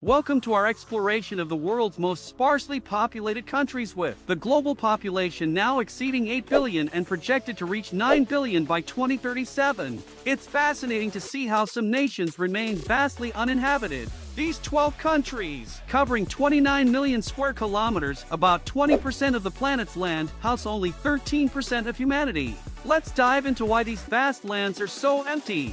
Welcome to our exploration of the world's most sparsely populated countries, with the global population now exceeding 8 billion and projected to reach 9 billion by 2037. It's fascinating to see how some nations remain vastly uninhabited. These 12 countries, covering 29 million square kilometers, about 20% of the planet's land, house only 13% of humanity. Let's dive into why these vast lands are so empty.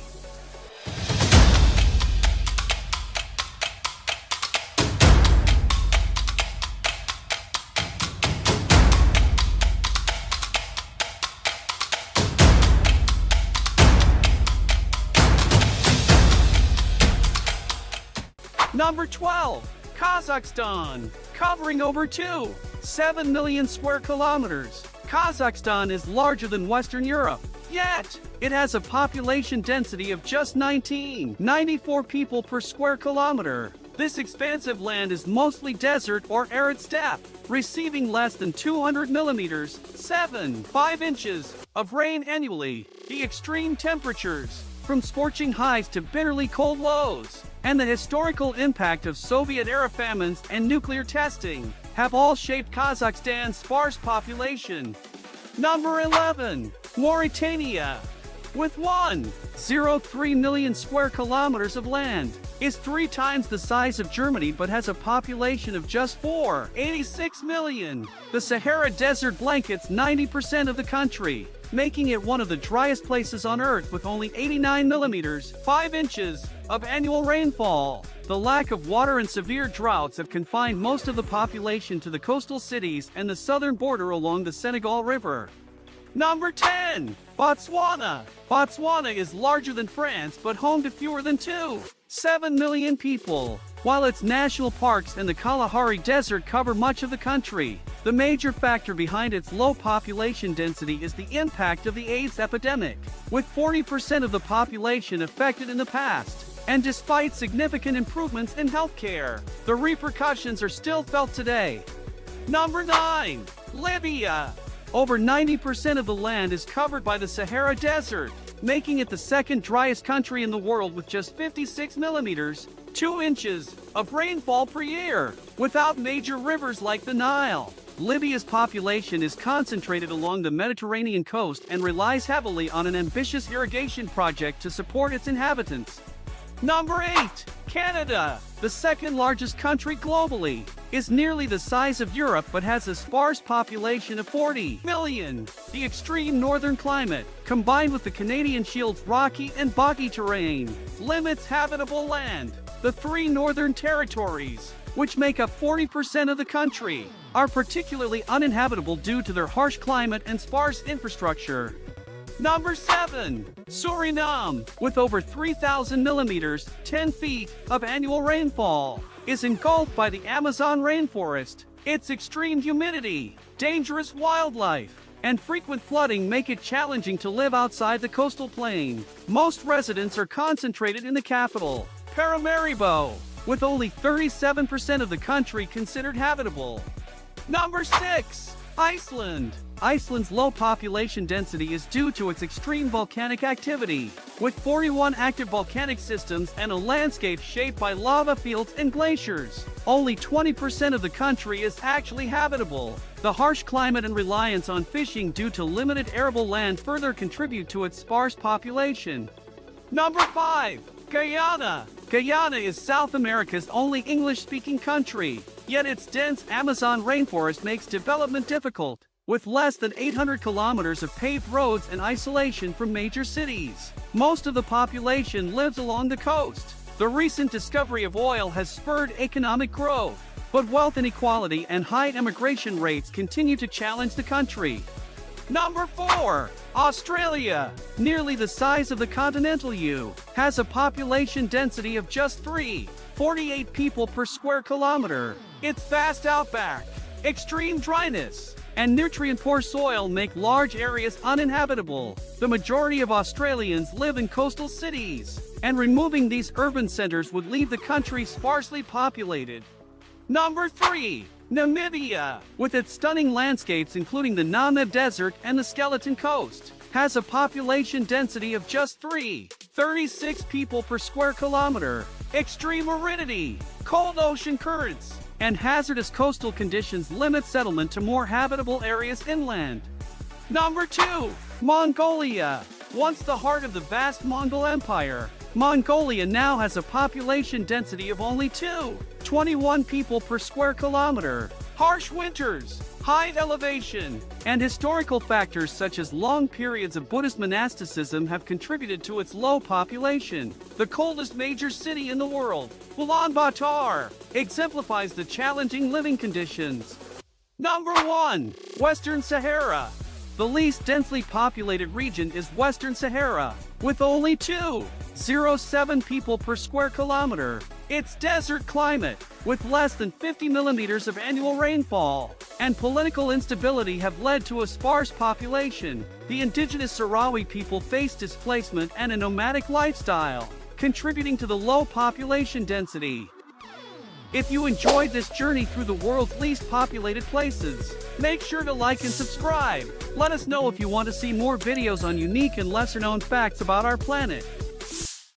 Number 12. Kazakhstan, covering over 2.7 million square kilometers. Kazakhstan is larger than Western Europe, yet it has a population density of just 94 people per square kilometer. This expansive land is mostly desert or arid steppe, receiving less than 200 millimeters (5 inches) of rain annually. The extreme temperatures, from scorching highs to bitterly cold lows, and the historical impact of Soviet-era famines and nuclear testing, have all shaped Kazakhstan's sparse population. Number 11. Mauritania, with 1.03 million square kilometers of land, is 3 times the size of Germany but has a population of just 4.86 million. The Sahara Desert blankets 90% of the country, making it one of the driest places on Earth, with only 89 millimeters (5 inches) of annual rainfall. The lack of water and severe droughts have confined most of the population to the coastal cities and the southern border along the Senegal River. Number 10. Botswana. Botswana is larger than France but home to fewer than 2.7 million people. While its national parks and the Kalahari Desert cover much of the country, the major factor behind its low population density is the impact of the AIDS epidemic, with 40% of the population affected in the past. And despite significant improvements in healthcare, the repercussions are still felt today. Number 9. Libya. Over 90% of the land is covered by the Sahara Desert, making it the second driest country in the world, with just 56 millimeters (2 inches) of rainfall per year. Without major rivers like the Nile, Libya's population is concentrated along the Mediterranean coast and relies heavily on an ambitious irrigation project to support its inhabitants. Number 8. Canada, the second largest country globally, is nearly the size of Europe but has a sparse population of 40 million. The extreme northern climate, combined with the Canadian Shield's rocky and boggy terrain, limits habitable land. The 3 northern territories, which make up 40% of the country, are particularly uninhabitable due to their harsh climate and sparse infrastructure. Number 7. Suriname, with over 3,000 millimeters (10 feet) of annual rainfall, is engulfed by the Amazon rainforest. Its extreme humidity, dangerous wildlife, and frequent flooding make it challenging to live outside the coastal plain. Most residents are concentrated in the capital, Paramaribo, with only 37% of the country considered habitable. Number 6. Iceland. Iceland's low population density is due to its extreme volcanic activity, with 41 active volcanic systems and a landscape shaped by lava fields and glaciers. Only 20% of the country is actually habitable. The harsh climate and reliance on fishing due to limited arable land further contribute to its sparse population. Number 5. Guyana. Guyana is South America's only English-speaking country, yet its dense Amazon rainforest makes development difficult, with less than 800 kilometers of paved roads and isolation from major cities. Most of the population lives along the coast. The recent discovery of oil has spurred economic growth, but wealth inequality and high immigration rates continue to challenge the country. Number 4. Australia, nearly the size of the continental U, has a population density of just 3.48 people per square kilometer. Its vast outback, extreme dryness, and nutrient-poor soil make large areas uninhabitable. The majority of Australians live in coastal cities, and removing these urban centers would leave the country sparsely populated. Number 3. Namibia, with its stunning landscapes including the Namib Desert and the Skeleton Coast, has a population density of just 3.36 people per square kilometer. Extreme aridity, cold ocean currents, and hazardous coastal conditions limit settlement to more habitable areas inland. Number 2. Mongolia. Once the heart of the vast Mongol Empire, Mongolia now has a population density of only 21 people per square kilometer. Harsh winters, high elevation, and historical factors such as long periods of Buddhist monasticism have contributed to its low population. The coldest major city in the world, Ulaanbaatar, exemplifies the challenging living conditions. Number 1. Western Sahara. The least densely populated region is Western Sahara, with only 207 people per square kilometer. Its desert climate, with less than 50 millimeters of annual rainfall, and political instability have led to a sparse population. The indigenous Sahrawi people face displacement and a nomadic lifestyle, contributing to the low population density. If you enjoyed this journey through the world's least populated places, make sure to like and subscribe. Let us know if you want to see more videos on unique and lesser-known facts about our planet.